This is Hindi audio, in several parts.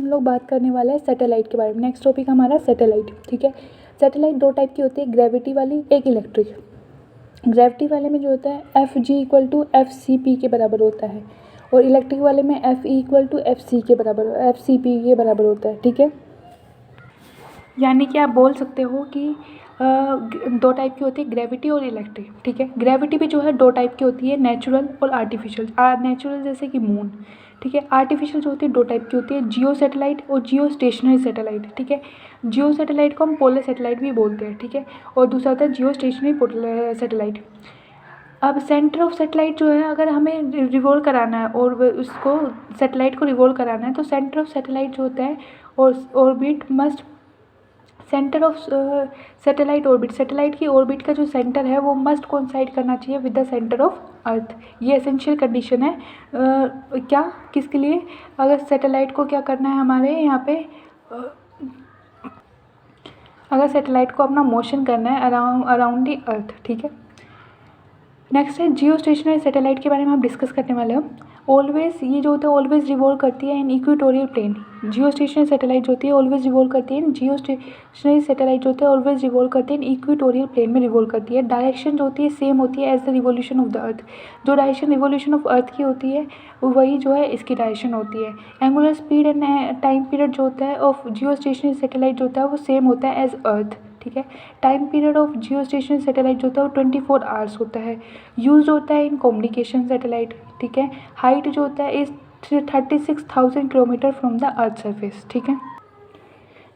हम लोग बात करने वाले हैं सैटेलाइट के बारे में। नेक्स्ट टॉपिक हमारा सैटेलाइट, ठीक है। सैटेलाइट दो टाइप की होती है, ग्रेविटी वाली, एक इलेक्ट्रिक। ग्रेविटी वाले में जो होता है Fg=Fcp के बराबर होता है, और इलेक्ट्रिक वाले में Fe=Fc के बराबर, Fcp के बराबर होता है, ठीक है। यानी कि आप बोल सकते हो कि दो टाइप की होती है, ग्रेविटी और इलेक्ट्रिक, ठीक है। ग्रेविटी भी जो है दो टाइप की होती है, नेचुरल और आर्टिफिशियल। नेचुरल जैसे कि मून, ठीक है। आर्टिफिशियल जो होती है दो टाइप की होती है, जियो सैटेलाइट और जियो स्टेशनरी सैटेलाइट, ठीक है। जियो सैटेलाइट को हम पोलर सैटेलाइट भी बोलते हैं, ठीक है। और दूसरा होता है जियो स्टेशनरी सैटेलाइट। अब सेंटर ऑफ सैटेलाइट जो है, अगर हमें रिवॉल्व कराना है और उसको सैटेलाइट को रिवॉल्व कराना है, तो सेंटर ऑफ सैटेलाइट जो होता है और orbit must centre of satellite orbit, satellite की ऑर्बिट का जो सेंटर है वो मस्ट कोइंसाइड करना चाहिए with the centre of earth. ये एसेंशियल कंडीशन है। क्या, किसके लिए? अगर सैटेलाइट को क्या करना है हमारे यहाँ पे, अगर सैटेलाइट को अपना मोशन करना है अराउंड दी अर्थ, ठीक है। नेक्स्ट है जियो स्टेशनरी सैटेलाइट के बारे में हम डिस्कस करने वाले हैं। ऑलवेज, ये जो होता है ऑलवेज रिवॉल्व करती है in equatorial plane. Geostationary satellite जो होती है ऑलवेज रिवॉल्व करती है, जियो स्टेशनरी सैटेलाइट जो होते हैं ऑलवेज रिवॉल्व करते हैं इन इक्वेटोरियल प्लेन में रिवॉल्व करती है। डायरेक्शन जो होती है सेम होती है as the revolution of the earth. जो डायरेक्शन रिवोल्यूशन ऑफ अर्थ की होती है वही जो है इसकी डायरेक्शन होती है। Angular speed and time period जो होता है ऑफ जियो स्टेशनरी सैटेलाइट जो होता है वो सेम होता है एज अर्थ, ठीक है। Time period of Jio stationery satellite जो होता है वो 24 आवर्स होता है। यूज होता है इन कम्युनिकेशन सैटेलाइट, ठीक है। हाइट जो होता है इस 36,000 kilometre from the earth surface, ठीक है।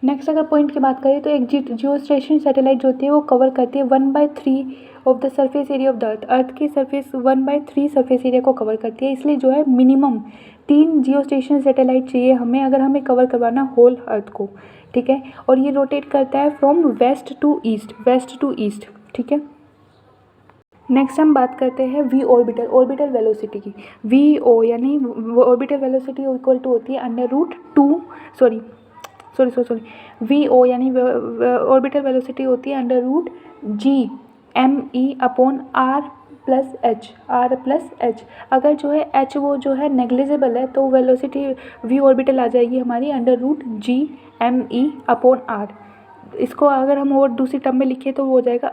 नेक्स्ट अगर पॉइंट की बात करें तो एक जियो स्टेशनरी सैटेलाइट जो होती है वो कवर करती है 1/3 of the surface area of the earth. Earth की सरफेस 1/3 सरफेस एरिया को कवर करती है, इसलिए जो है मिनिमम 3 जियो स्टेशनरी सैटेलाइट चाहिए हमें, अगर हमें कवर करवाना होल अर्थ को, ठीक है। और ये रोटेट करता है फ्रॉम वेस्ट टू ईस्ट, ठीक है। नेक्स्ट हम बात करते हैं वी ऑर्बिटल, ऑर्बिटल वेलोसिटी की। वी ओ यानी ऑर्बिटल वेलोसिटी इक्वल टू होती है वी ओ यानी ऑर्बिटल वेलोसिटी होती है √G_m_e/r+h। अगर जो है h वो जो है नेग्लिजिबल है तो वेलोसिटी वी ऑर्बिटल आ जाएगी हमारी √G_m_e/r। इसको अगर हम और दूसरी टर्म में लिखें तो वो हो जाएगा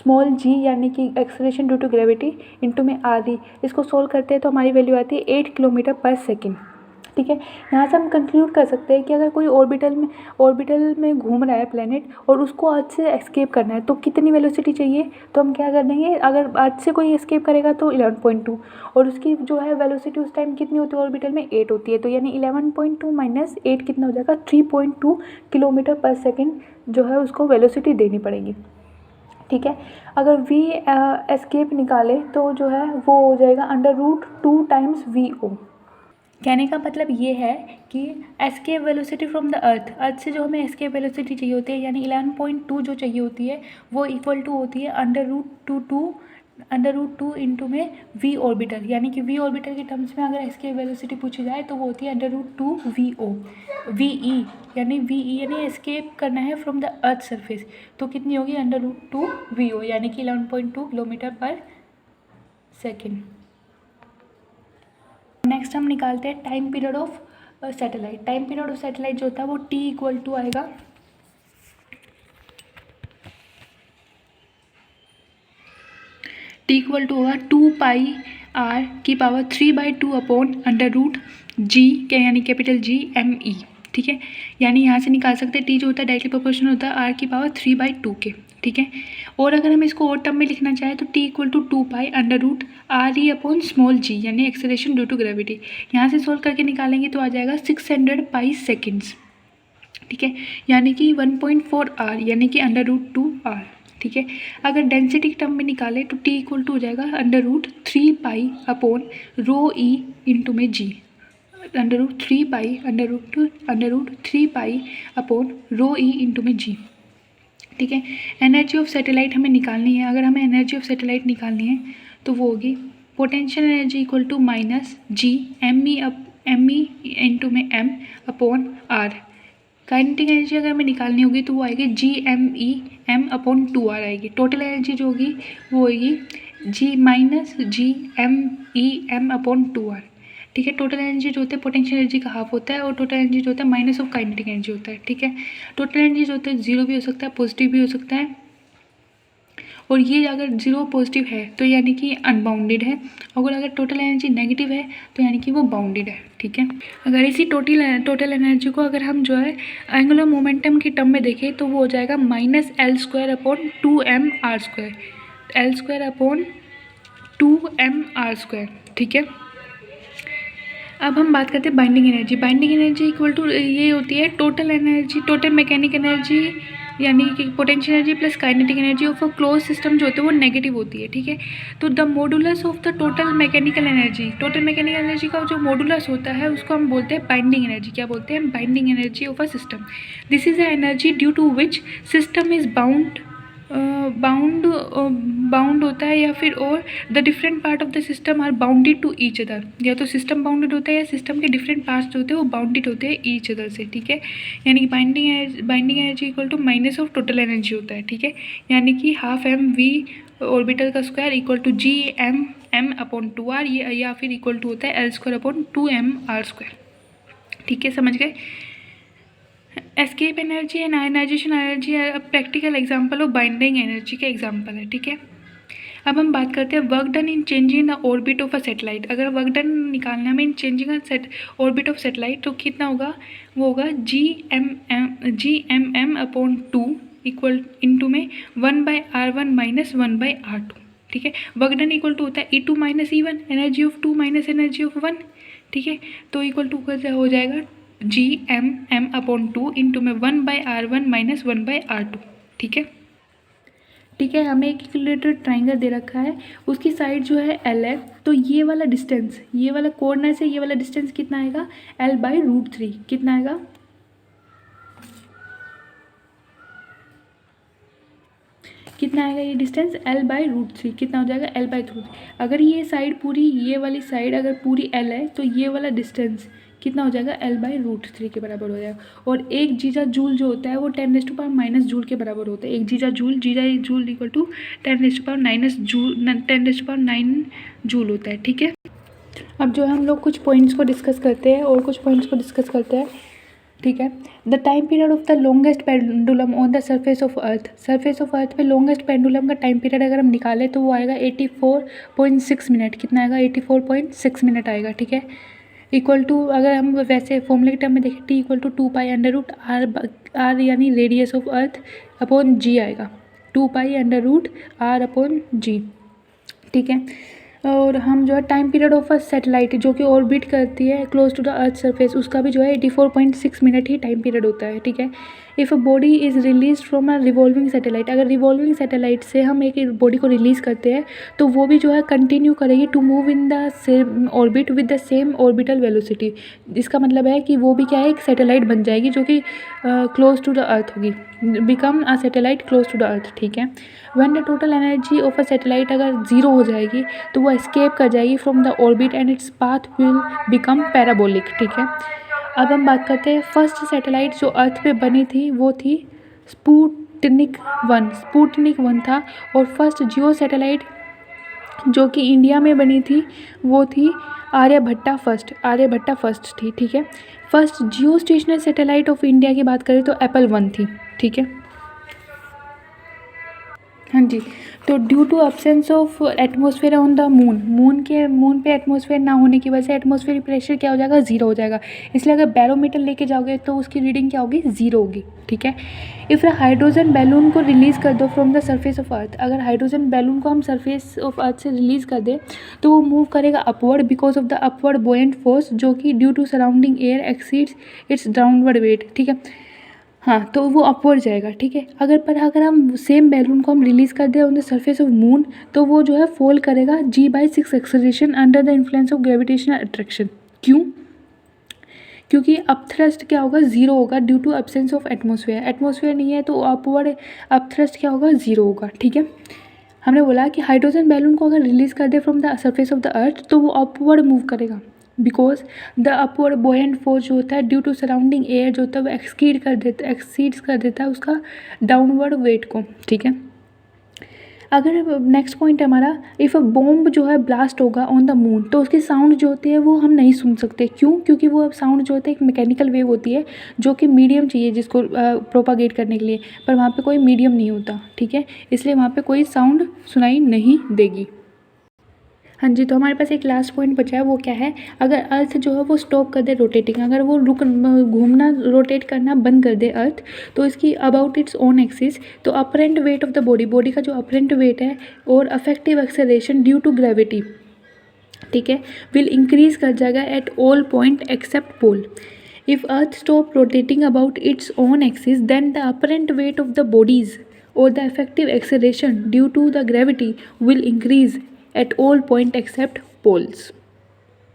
√g यानी कि acceleration due to gravity into में r। इसको सोल्व करते हैं तो हमारी वैल्यू आती है 8 किलोमीटर पर सेकेंड, ठीक है। यहाँ से हम कंक्लूड कर सकते हैं कि अगर कोई ऑर्बिटल में घूम रहा है प्लेनेट और उसको अर्थ से एस्केप करना है तो कितनी वेलोसिटी चाहिए, तो हम क्या कर देंगे, अगर अर्थ से कोई एस्केप करेगा तो 11.2, और उसकी जो है वेलोसिटी उस टाइम कितनी होती है ऑर्बिटल में, 8 होती है। तो यानी 11.2 माइनस 8 कितना हो जाएगा, 3.2 किलोमीटर पर सेकेंड जो है उसको वेलोसिटी देनी पड़ेगी, ठीक है। अगर वी एस्केप निकाले तो जो है वो हो जाएगा √2 टाइम्स VO। कहने का मतलब ये है कि escape velocity from the earth से जो हमें एस्केप वेलोसिटी चाहिए होती है यानी 11.2 जो चाहिए होती है वो इक्वल टू होती है √2 इंटू में वी ऑर्बिटल। यानी कि वी ऑर्बिटल के टर्म्स में अगर एस्केप वेलोसिटी पूछी जाए तो वो होती है √2 VO। VE यानी एस्केप करना है फ्रॉम द अर्थ सरफेस, तो कितनी होगी √2 VO यानी कि 11.2 किलोमीटर पर सेकेंड। नेक्स्ट हम निकालते हैं time period of satellite. Time period of satellite जो होता है वो T इक्वल टू आएगा T इक्वल टू होगा 2πr⁵2 अपॉन √G के यानी कैपिटल G_m_e, ठीक है। यानी यहाँ से निकाल सकते हैं T जो होता है डायरेक्टली प्रोपोर्शनल होता है r⁵2 के, ठीक है। और अगर हम इसको और टर्म में लिखना चाहें तो T equal to 2π√re upon small g यानी एक्सेलरेशन ड्यू टू ग्रेविटी। यहाँ से सोल्व करके निकालेंगे तो आ जाएगा 600 पाई सेकेंड्स, ठीक है। यानी कि 1.4 r यानी कि √2r, ठीक है। अगर डेंसिटी के टर्म में निकालें तो T इक्वल टू हो जाएगा √3π अपॉन ρe इंटू में g, √3π अपॉन ρe इंटू में g, ठीक है। एनर्जी ऑफ सैटेलाइट हमें निकालनी है। अगर हमें एनर्जी ऑफ सैटेलाइट निकालनी है तो वो होगी potential energy equal to -G_m_e into में m upon r। Kinetic energy अगर हमें निकालनी होगी तो वो आएगी G_m_e अपॉन 2r आएगी। टोटल एनर्जी जो होगी वो होगी G_m_e अपॉन 2r। ठीक है। टोटल एनर्जी जो होता है पोटेंशियल एनर्जी का हाफ होता है, और टोटल एनर्जी जो होता है माइनस ऑफ काइनेटिक एनर्जी होता है। ठीक है। टोटल एनर्जी जो होता है जीरो भी हो सकता है, पॉजिटिव भी हो सकता है, और ये अगर जीरो पॉजिटिव है तो यानी कि अनबाउंडेड है, और अगर टोटल एनर्जी नेगेटिव है तो यानी कि वो बाउंडेड है। ठीक है। अगर इसी टोटल एनर्जी को अगर हम जो है एंगुलर मोमेंटम की टर्म में देखें तो वो हो जाएगा -L²/2mr², L²/2mr²। ठीक है। अब हम बात करते हैं binding energy. Binding energy equal to ये होती है total energy, total mechanic energy यानी कि potential energy plus kinetic energy of a close system जो होते हैं वो नेगेटिव होती है। ठीक है। तो the modulus of the total mechanical energy, total mechanical energy का जो मॉडुलस होता है उसको हम बोलते हैं बाइंडिंग एनर्जी। क्या बोलते हैं? Binding energy of a system. This is a energy due to which system is bound होता है, या फिर और the different part of the system are bounded to each other. या तो सिस्टम बाउंडेड होता है या सिस्टम के डिफरेंट पार्ट्स जो होते हैं वो बाउंडेड होते हैं ईच अदर से। ठीक है। यानी कि binding energy equal to minus of total energy होता है। ठीक है। यानी कि ½ mv ऑर्बिटल का स्क्वायर इक्वल टू Gm/2r, या फिर इक्वल टू होता है L²/2mr²। ठीक है। समझ गए? Escape energy and ionization energy practical example of binding energy के एग्जांपल है। ठीक है। अब हम बात करते हैं work done in changing the orbit of a satellite. अगर वर्क डन निकालना है in changing orbit of satellite तो कितना होगा? वो होगा Gmm/2 इक्वल इंटू में 1/r1 - 1/r2। ठीक है। वर्क डन इक्वल टू होता है E2 - E1, energy of 2 minus energy of 1। ठीक है। तो इक्वल टू हो जाएगा Gmm/2 इंटू में 1/r1 - 1/r2। ठीक है। ठीक है। हमें एक इक्विलेटरल ट्राइंगल दे रखा है, उसकी साइड जो है L है, तो ये वाला डिस्टेंस, ये वाला कॉर्नर से ये वाला डिस्टेंस कितना आएगा? L/√3। कितना आएगा? कितना आएगा ये डिस्टेंस? L/√3। कितना हो जाएगा? L/√3। अगर ये साइड पूरी, ये वाली साइड अगर पूरी L है तो ये वाला डिस्टेंस कितना हो जाएगा? L/√3 के बराबर हो जाएगा। और एक जीजा जूल जो होता है वो 10⁻⁻⁻ जूल के बराबर होता है। एक जीजा जूल इक्वल टू 10⁻⁹ जूल होता है। ठीक है। अब जो है हम लोग कुछ पॉइंट्स को डिस्कस करते हैं और कुछ पॉइंट्स को डिस्कस करते हैं। ठीक है। The time period of the longest pendulum on the surface of earth. Surface of earth पे लॉन्गेस्ट पेंडुलम का टाइम पीरियड अगर हम निकालें तो वो आएगा 84.6 मिनट। कितना आएगा? 84.6 मिनट आएगा। ठीक है। इक्वल टू अगर हम वैसे फॉर्मूले के टर्म में देखें T इक्वल टू 2π√r यानी radius of earth upon G आएगा। 2π√r/G। ठीक है। और हम जो है time period of a satellite जो कि ऑर्बिट करती है close to the earth surface, उसका भी जो है 84.6 मिनट ही टाइम पीरियड होता है। ठीक है। If a body is release from a revolving satellite, अगर रिवॉल्विंग सैटेलाइट से हम एक बॉडी को रिलीज़ करते हैं तो वो भी जो है कंटिन्यू करेगी to move in the same orbit with the same orbital velocity. इसका मतलब है कि वो भी क्या है? एक सैटेलाइट बन जाएगी जो कि क्लोज टू द अर्थ होगी, become a satellite close to the earth. ठीक है। When the total energy of a satellite अगर ज़ीरो हो जाएगी तो वो एस्केप कर जाएगी from the orbit and its path will become parabolic. ठीक है। अब हम बात करते हैं फर्स्ट सैटेलाइट जो अर्थ पे बनी थी वो थी स्पुतनिक 1 था। और फर्स्ट जियो सैटेलाइट जो कि इंडिया में बनी थी वो थी आर्यभट्टा फर्स्ट थी। ठीक है। First Jio stationery satellite of India की बात करें तो एप्पल 1 थी। ठीक है। हाँ जी। तो due to absence of atmosphere on the moon पे एटमॉस्फेयर ना होने की वजह से एटमॉस्फेरिक प्रेशर क्या हो जाएगा? ज़ीरो हो जाएगा। इसलिए अगर बैरोमीटर लेके जाओगे तो उसकी रीडिंग क्या होगी? ज़ीरो होगी। ठीक है। इफ़ हाइड्रोजन बैलून को रिलीज़ कर दो from the surface of earth, अगर हाइड्रोजन बैलून को हम सरफेस ऑफ अर्थ से रिलीज़ कर दें तो वो मूव करेगा upward because of the upward buoyant force जो कि due to surrounding air exceeds its downward weight. ठीक है। हाँ, तो वो अपवर्ड जाएगा। ठीक है। अगर हम सेम बैलून को हम रिलीज़ कर दें on the surface of moon तो वो जो है फॉल करेगा G/6 acceleration under the influence of gravitational attraction. क्यों? क्योंकि अपथ्रस्ट क्या होगा? ज़ीरो होगा due to absence of atmosphere नहीं है तो अपवर्ड अपथ्रस्ट क्या होगा? ज़ीरो होगा। ठीक है। हमने बोला कि हाइड्रोजन बैलून को अगर रिलीज़ कर दे from the surface of the earth तो वो अपवर्ड मूव करेगा because the upward buoyant force जो होता है ड्यू टू सराउंडिंग एयर जो होता है वो एक्सीड्स कर देता है उसका डाउनवर्ड वेट को। ठीक है। अगर नेक्स्ट पॉइंट है हमारा, इफ़ अ बॉम्ब जो है ब्लास्ट होगा ऑन द मून, तो उसकी साउंड जो होती है वो हम नहीं सुन सकते। क्यों? क्योंकि वो साउंड जो होता है एक मैकेनिकल वेव होती है, जो कि मीडियम चाहिए जिसको प्रोपागेट करने के लिए, पर वहाँ पे कोई मीडियम नहीं होता, ठीक है, इसलिए वहाँ पे कोई साउंड सुनाई नहीं देगी। हाँ जी, तो हमारे पास एक लास्ट पॉइंट बचा है, वो क्या है, अगर अर्थ जो है वो स्टॉप कर दे रोटेटिंग, अगर वो घूमना रोटेट करना बंद कर दे अर्थ, तो इसकी अबाउट इट्स ओन एक्सिस, तो apparent weight of the body का जो अपरेंट वेट है और effective acceleration due to gravity, ठीक है, विल इंक्रीज कर जाएगा at all point except pole. If earth stop rotating about its own axis, then the apparent weight of the bodies or the effective acceleration due to the gravity will increase at all point except poles.